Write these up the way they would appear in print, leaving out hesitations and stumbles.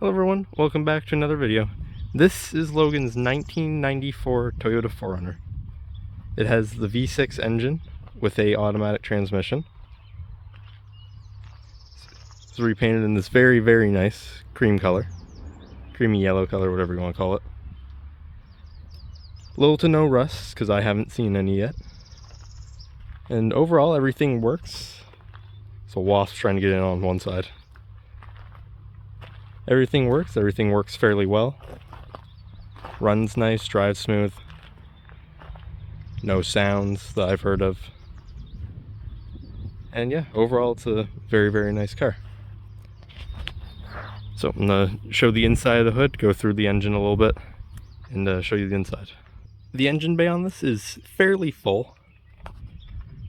Hello everyone, welcome back to another video. This is Logan's 1994 Toyota 4Runner. It has the V6 engine with a automatic transmission. It's repainted in this very nice cream color. Creamy yellow color, whatever you want to call it. Little to no rust, because I haven't seen any yet. And overall, everything works. So wasp trying to get in on one side. Everything works fairly well. Runs nice, drives smooth. No sounds that I've heard of. And yeah, overall it's a very nice car. So I'm gonna show the inside of the hood, go through the engine a little bit, and show you the inside. The engine bay on this is fairly full.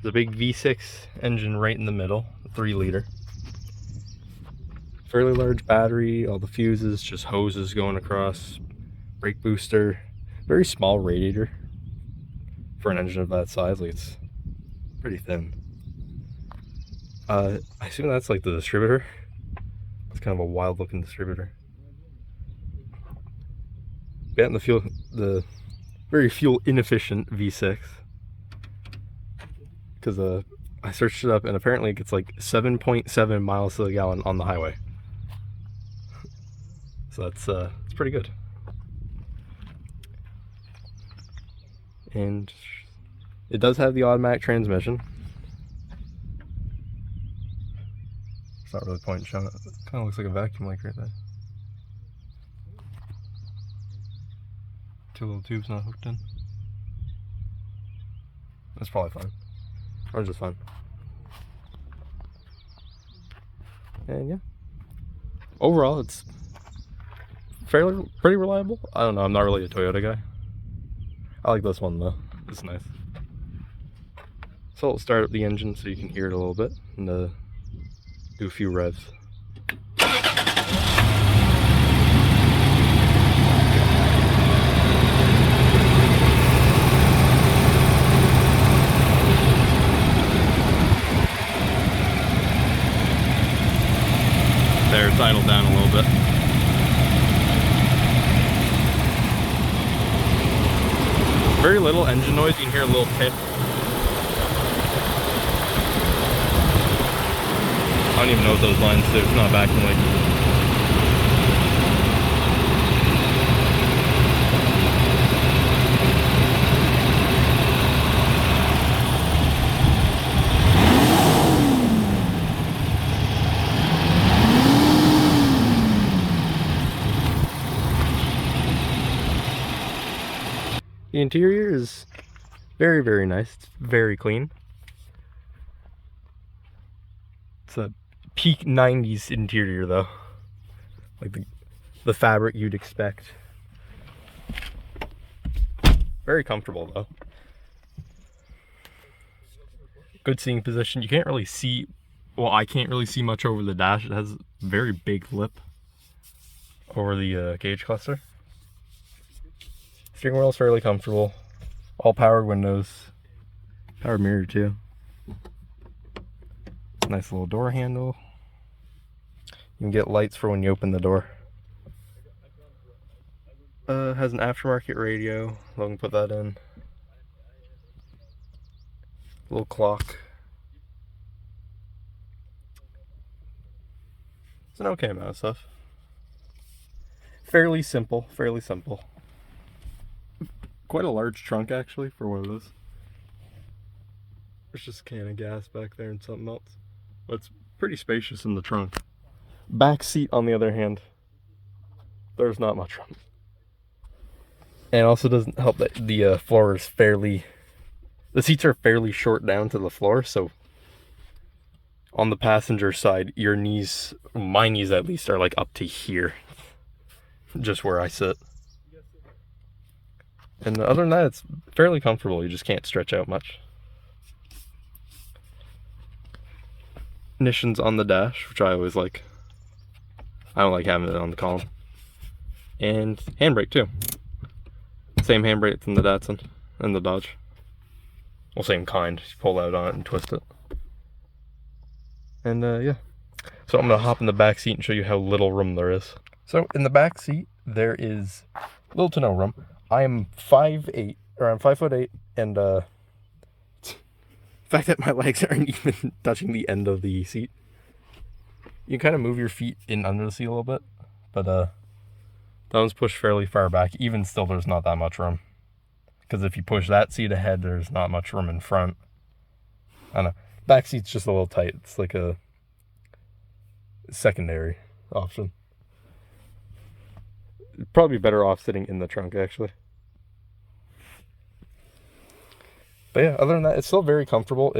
The big V6 engine right in the middle, 3-liter. Fairly large battery, all the fuses, just hoses going across, brake booster, very small radiator for an engine of that size. Like, it's pretty thin. I assume that's like the distributor. It's kind of a wild looking distributor. Yeah, and the very fuel inefficient V6, because I searched it up and apparently it gets like 7.7 miles to the gallon on the highway. So it's pretty good. And it does have the automatic transmission. It's not really point showing it. It kind of looks like a vacuum leak right there. 2 little tubes not hooked in. That's probably fine. Or just fine. And yeah. Overall, it's pretty reliable. I don't know, I'm not really a Toyota guy. I like this one though, it's nice. So I'll start up the engine so you can hear it a little bit and do a few revs. There, it's idled down a little bit. Very little engine noise, you can hear a little pit. I don't even know what those lines do, it's not vacuum leak. The interior is very nice. It's very clean. It's a peak 90s interior though. Like the fabric you'd expect. Very comfortable though. Good seating position. You can't really see, well, I can't really see much over the dash. It has a very big lip over the gauge cluster. Steering wheel is fairly comfortable. All powered windows. Power mirror too. Nice little door handle. You can get lights for when you open the door. Has an aftermarket radio. Logan put that in. Little clock. It's an okay amount of stuff. Fairly simple. Quite a large trunk actually for one of those. There's just a can of gas back there and something else. But it's pretty spacious in the trunk. Back seat on the other hand, there's not much room. And it also doesn't help that the floor is the seats are fairly short down to the floor, so on the passenger side, your knees, my knees at least, are like up to here. Just where I sit. And other than that, it's fairly comfortable. You just can't stretch out much. Ignition's on the dash, which I always like. I don't like having it on the column. And handbrake too. Same handbrake from the Datsun and the Dodge. Well, same kind. You pull out on it and twist it. And yeah. So I'm gonna hop in the back seat and show you how little room there is. So in the back seat, there is little to no room. I am 5'8", or I'm 5'8", and the fact that my legs aren't even touching the end of the seat. You can kind of move your feet in under the seat a little bit, but that one's pushed fairly far back. Even still, there's not that much room. Because if you push that seat ahead, there's not much room in front. I don't know. Back seat's just a little tight. It's like a secondary option. Probably better off sitting in the trunk, actually. But yeah, other than that, it's still very comfortable.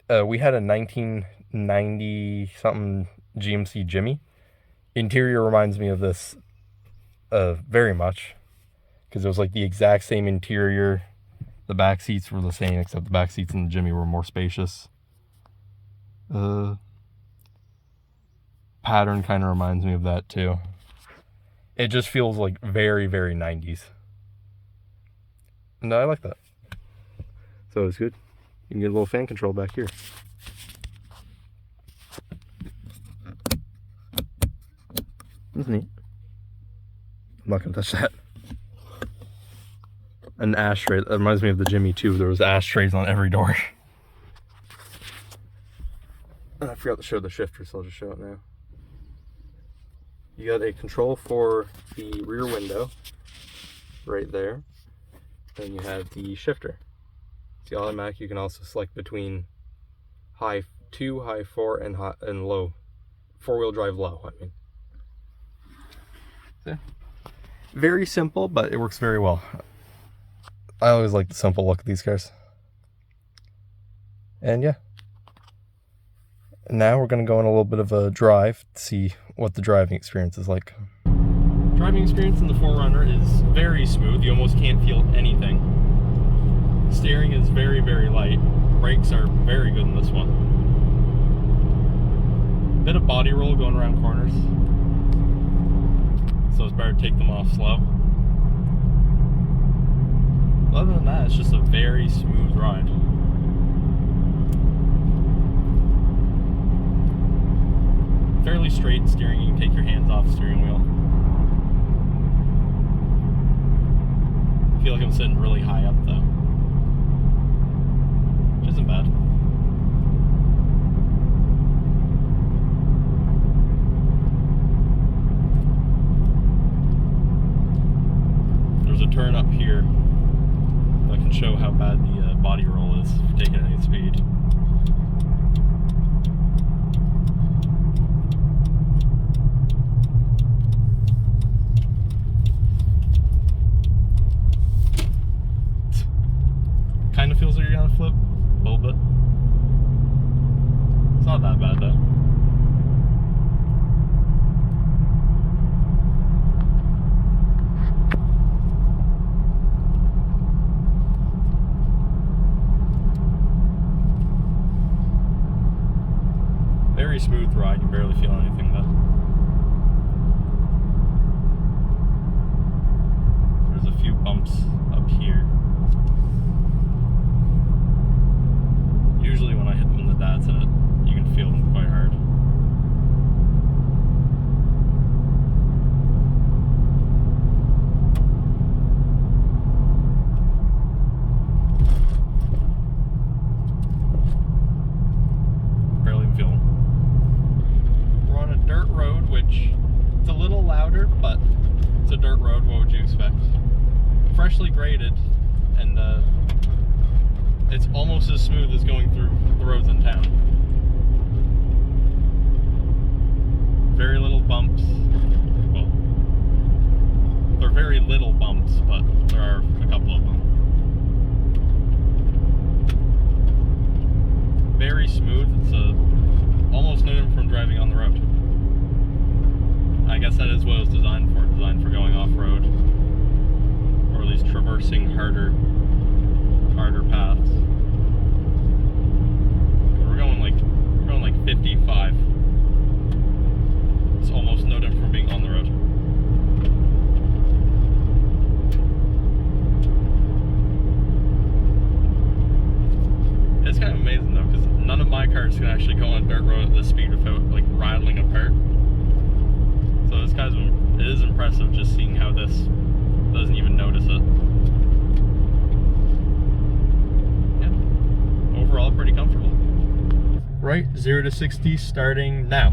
We had a 1990 something GMC Jimmy. Interior reminds me of this very much, because it was like the exact same interior. The back seats were the same, except the back seats in the Jimmy were more spacious. Pattern kind of reminds me of that too. It just feels like very, very 90s. And I like that. So it's good. You can get a little fan control back here. That's neat. I'm not gonna touch that. An ashtray. That reminds me of the Jimmy too. There was ashtrays on every door. And I forgot to show the shifter, so I'll just show it now. You got a control for the rear window right there. Then you have the shifter. It's the automatic. You can also select between high 2, high 4, and low. 4-wheel drive low, I mean. Yeah. Very simple, but it works very well. I always like the simple look of these cars. And yeah. Now we're going to go on a little bit of a drive to see what the driving experience is like. Driving experience in the 4Runner is very smooth. You almost can't feel anything. Steering is very, very light. Brakes are very good in this one. Bit of body roll going around corners, so it's better to take them off slow. Other than that, it's just a very smooth ride. Fairly straight steering. You can take your hands off the steering wheel. I feel like I'm sitting really high up though, which isn't bad. There's a turn up here that can show how bad the body roll is for taking any speed. Kind of feels like you're gonna flip a little bit. It's not that bad though. Very smooth ride, you barely feel anything though. There's a few bumps up here. Usually when I hit them in the dads in it, you can feel them quite hard. Barely even feel them. We're on a dirt road, which it's a little louder, but it's a dirt road. What would you expect? Freshly graded, and it's almost as smooth as going through the roads in town. Very little bumps. Well, they're very little bumps, but there are a couple of them. Very smooth. It's almost no different from driving on the road. I guess that is what it was designed for. Designed for going off-road, or at least traversing harder paths. We're going like 55. It's almost no different from being on the road. It's kind of amazing though, because none of my cars can actually go on a dirt road at this speed without like rattling apart. So this guy's been impressive just seeing how this doesn't even notice it. Yeah, overall pretty comfortable. Right, 0 to 60 starting now.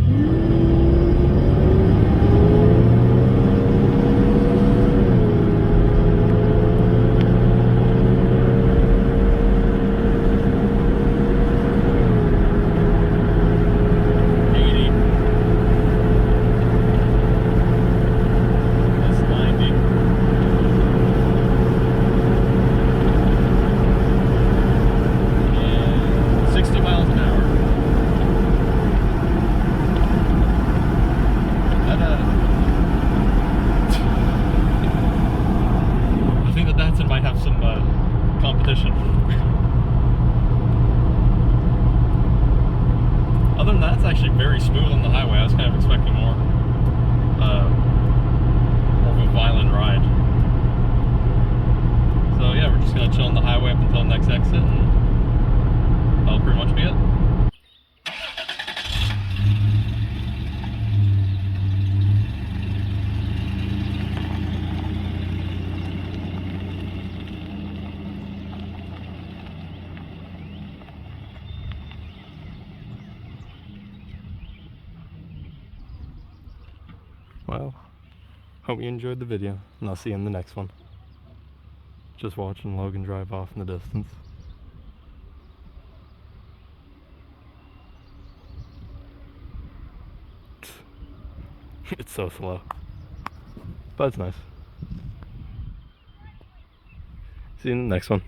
Might have some competition. Other than that, it's actually very smooth on the highway. I was kind of expecting more of a violent ride. So yeah, we're just gonna chill on the highway up until the next exit, and that'll pretty much be it. Well, hope you enjoyed the video, and I'll see you in the next one. Just watching Logan drive off in the distance. It's so slow, but it's nice. See you in the next one.